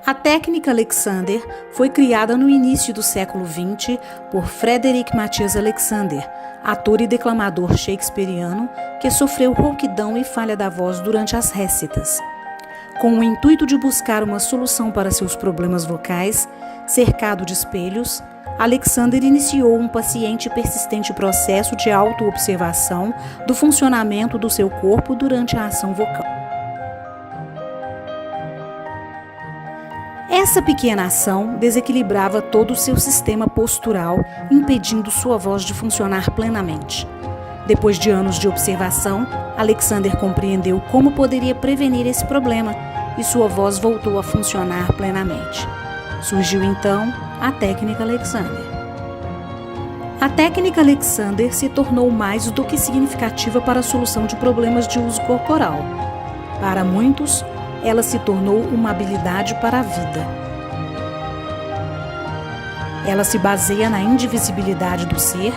A técnica Alexander foi criada no início do século XX por Frederick Matthias Alexander, ator e declamador shakespeariano que sofreu rouquidão e falha da voz durante as récitas. Com o intuito de buscar uma solução para seus problemas vocais, cercado de espelhos, Alexander iniciou um paciente e persistente processo de autoobservação do funcionamento do seu corpo durante a ação vocal. Essa pequena ação desequilibrava todo o seu sistema postural, impedindo sua voz de funcionar plenamente. Depois de anos de observação, Alexander compreendeu como poderia prevenir esse problema e sua voz voltou a funcionar plenamente. Surgiu então a técnica Alexander. A técnica Alexander se tornou mais do que significativa para a solução de problemas de uso corporal. Para muitos, ela se tornou uma habilidade para a vida. Ela se baseia na indivisibilidade do ser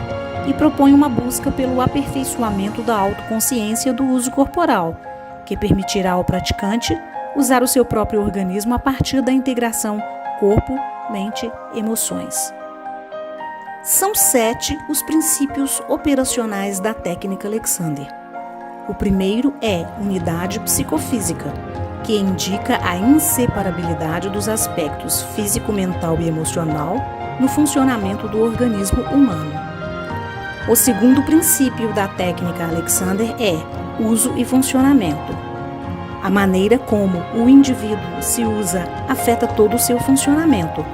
e propõe uma busca pelo aperfeiçoamento da autoconsciência do uso corporal, que permitirá ao praticante usar o seu próprio organismo a partir da integração corpo, mente, emoções. São 7 os princípios operacionais da técnica Alexander. O primeiro é unidade psicofísica, que indica a inseparabilidade dos aspectos físico, mental e emocional no funcionamento do organismo humano. O segundo princípio da técnica Alexander é uso e funcionamento. A maneira como o indivíduo se usa afeta todo o seu funcionamento.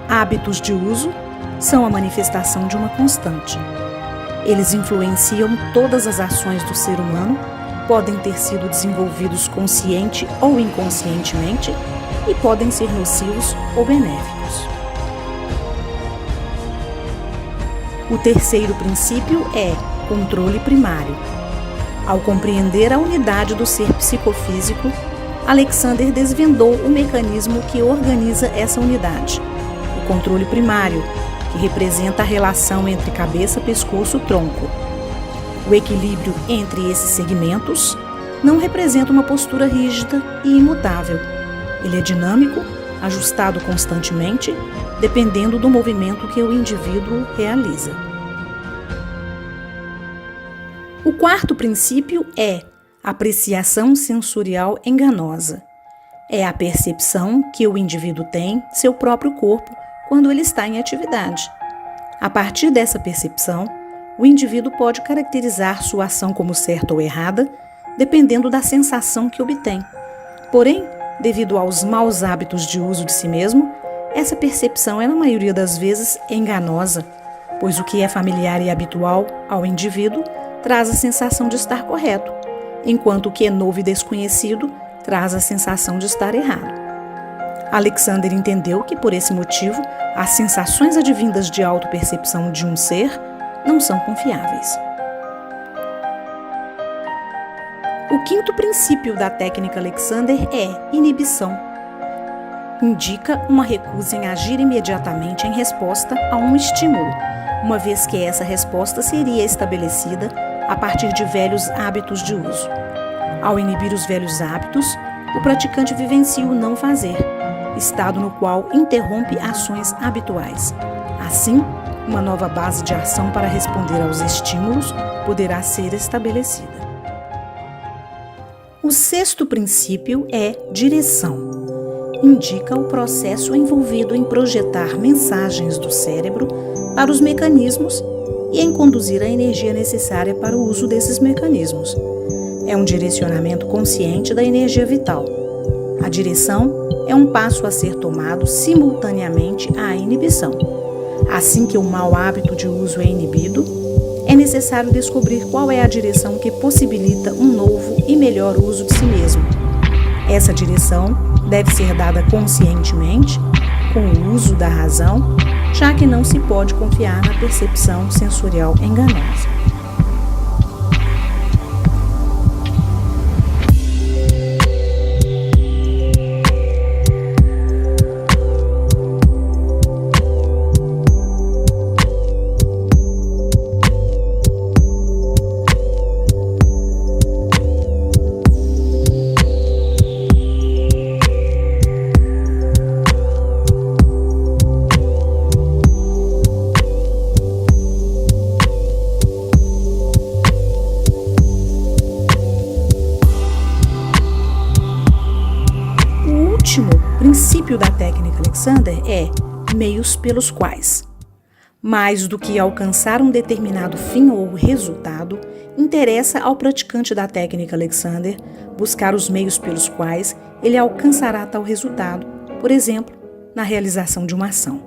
Hábitos de uso são a manifestação de uma constante. Eles influenciam todas as ações do ser humano, podem ter sido desenvolvidos consciente ou inconscientemente e podem ser nocivos ou benéficos. O terceiro princípio é controle primário. Ao compreender a unidade do ser psicofísico, Alexander desvendou o mecanismo que organiza essa unidade, o controle primário, que representa a relação entre cabeça, pescoço e tronco. O equilíbrio entre esses segmentos não representa uma postura rígida e imutável. Ele é dinâmico, ajustado constantemente, dependendo do movimento que o indivíduo realiza. O quarto princípio é apreciação sensorial enganosa. É a percepção que o indivíduo tem de seu próprio corpo quando ele está em atividade. A partir dessa percepção, o indivíduo pode caracterizar sua ação como certa ou errada, dependendo da sensação que obtém. Porém, devido aos maus hábitos de uso de si mesmo, essa percepção é, na maioria das vezes, enganosa, pois o que é familiar e habitual ao indivíduo traz a sensação de estar correto, enquanto o que é novo e desconhecido traz a sensação de estar errado. Alexander entendeu que, por esse motivo, as sensações advindas de autopercepção de um ser não são confiáveis. O quinto princípio da técnica Alexander é inibição. Indica uma recusa em agir imediatamente em resposta a um estímulo, uma vez que essa resposta seria estabelecida a partir de velhos hábitos de uso. Ao inibir os velhos hábitos, o praticante vivencia o não fazer, estado no qual interrompe ações habituais. Assim, uma nova base de ação para responder aos estímulos poderá ser estabelecida. O sexto princípio é direção. Indica o processo envolvido em projetar mensagens do cérebro para os mecanismos e em conduzir a energia necessária para o uso desses mecanismos. É um direcionamento consciente da energia vital. A direção é um passo a ser tomado simultaneamente à inibição. Assim que o mau hábito de uso é inibido, é necessário descobrir qual é a direção que possibilita um novo e melhor uso de si mesmo. Essa direção deve ser dada conscientemente, com o uso da razão, já que não se pode confiar na percepção sensorial enganosa. último princípio da técnica Alexander é meios pelos quais. Mais do que alcançar um determinado fim ou resultado, interessa ao praticante da técnica Alexander buscar os meios pelos quais ele alcançará tal resultado, por exemplo, na realização de uma ação.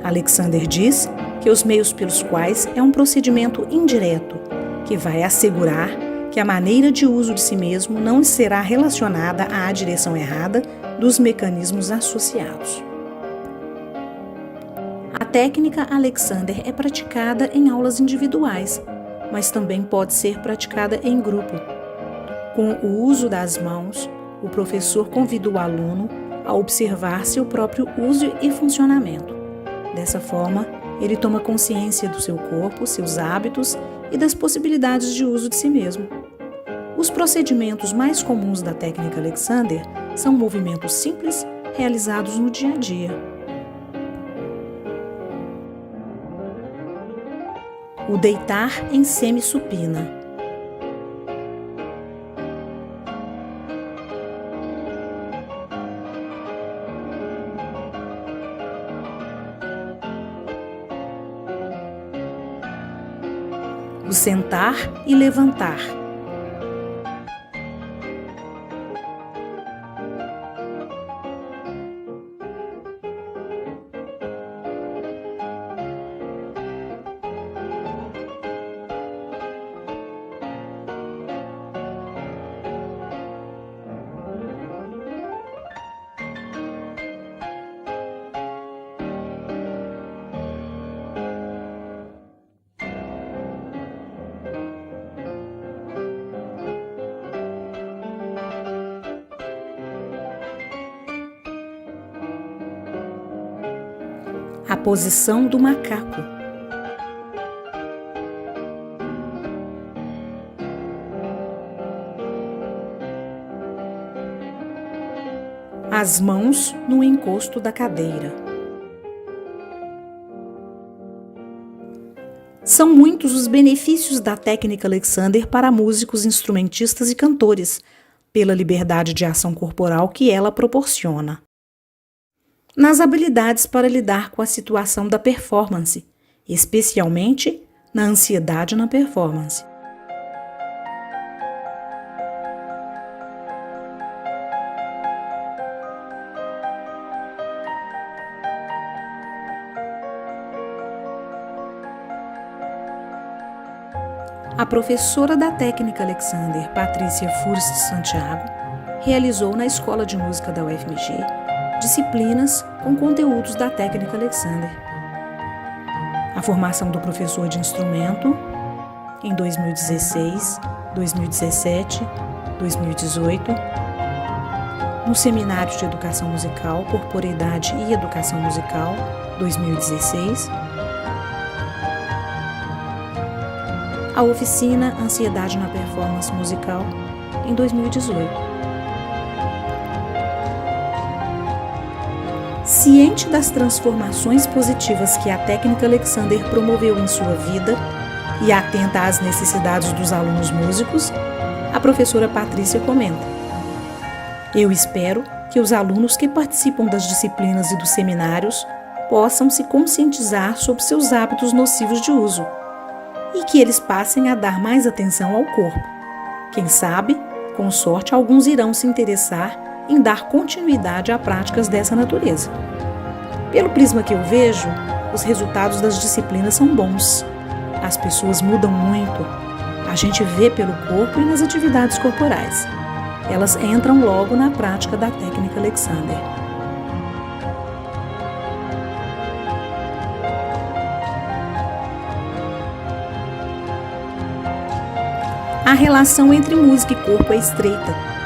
Alexander diz que os meios pelos quais é um procedimento indireto, que vai assegurar que a maneira de uso de si mesmo não será relacionada à direção errada dos mecanismos associados. A técnica Alexander é praticada em aulas individuais, mas também pode ser praticada em grupo. Com o uso das mãos, o professor convida o aluno a observar seu próprio uso e funcionamento. Dessa forma, ele toma consciência do seu corpo, seus hábitos e das possibilidades de uso de si mesmo. Os procedimentos mais comuns da técnica Alexander são movimentos simples realizados no dia a dia. O deitar em semi-supina. O sentar e levantar. A posição do macaco. As mãos no encosto da cadeira. São muitos os benefícios da técnica Alexander para músicos, instrumentistas e cantores, pela liberdade de ação corporal que ela proporciona. Nas habilidades para lidar com a situação da performance, especialmente na ansiedade na performance. A professora da técnica Alexander, Patrícia Furst Santiago, realizou na Escola de Música da UFMG disciplinas com conteúdos da técnica Alexander. A formação do professor de instrumento em 2016, 2017, 2018, no Seminário de Educação Musical, Corporeidade e Educação Musical, 2016, a oficina Ansiedade na Performance Musical, em 2018. Ciente das transformações positivas que a técnica Alexander promoveu em sua vida e atenta às necessidades dos alunos músicos, a professora Patrícia comenta: "Eu espero que os alunos que participam das disciplinas e dos seminários possam se conscientizar sobre seus hábitos nocivos de uso e que eles passem a dar mais atenção ao corpo. Quem sabe, com sorte, alguns irão se interessar em dar continuidade a práticas dessa natureza. Pelo prisma que eu vejo, os resultados das disciplinas são bons. As pessoas mudam muito. A gente vê pelo corpo e nas atividades corporais. Elas entram logo na prática da técnica Alexander." A relação entre música e corpo é estreita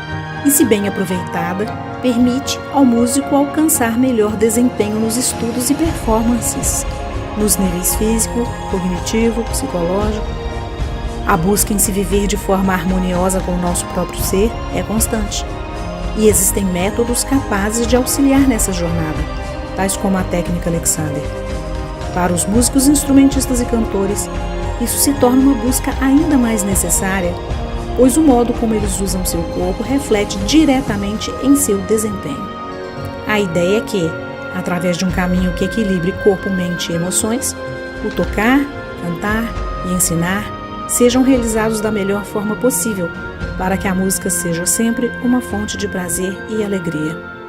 e, se bem aproveitada, permite ao músico alcançar melhor desempenho nos estudos e performances, nos níveis físico, cognitivo, psicológico. A busca em se viver de forma harmoniosa com o nosso próprio ser é constante, e existem métodos capazes de auxiliar nessa jornada, tais como a técnica Alexander. Para os músicos, instrumentistas e cantores, isso se torna uma busca ainda mais necessária, pois o modo como eles usam seu corpo reflete diretamente em seu desempenho. A ideia é que, através de um caminho que equilibre corpo, mente e emoções, o tocar, cantar e ensinar sejam realizados da melhor forma possível, para que a música seja sempre uma fonte de prazer e alegria.